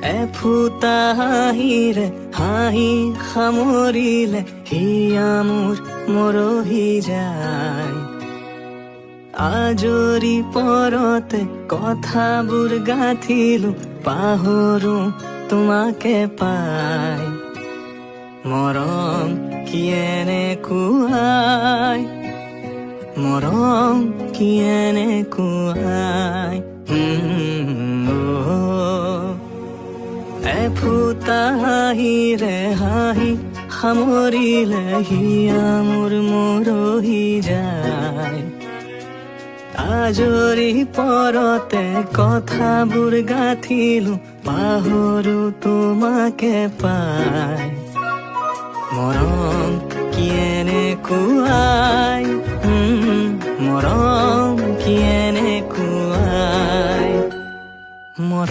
এফুটা হাঁহিৰে হাঁহি সামৰিলে হিয়া মোৰ মৰহি যায়। আজৰি পৰতে কথাবোৰ গাঁঠিলো পাহৰো তোমাকে পাই। মৰম কি এনেকুৱাই, মৰম কি এনেকুৱাই। এফুটা হাঁহিৰে হাঁহি সামৰিলে হিয়া মোৰ মৰহি যায়। আজৰি পৰতে কথাবোৰ গাঁঠিলো পাহৰো তোমাকে পাই। মৰম কি এনেকুৱাই, মৰম কি এনেকুৱাই।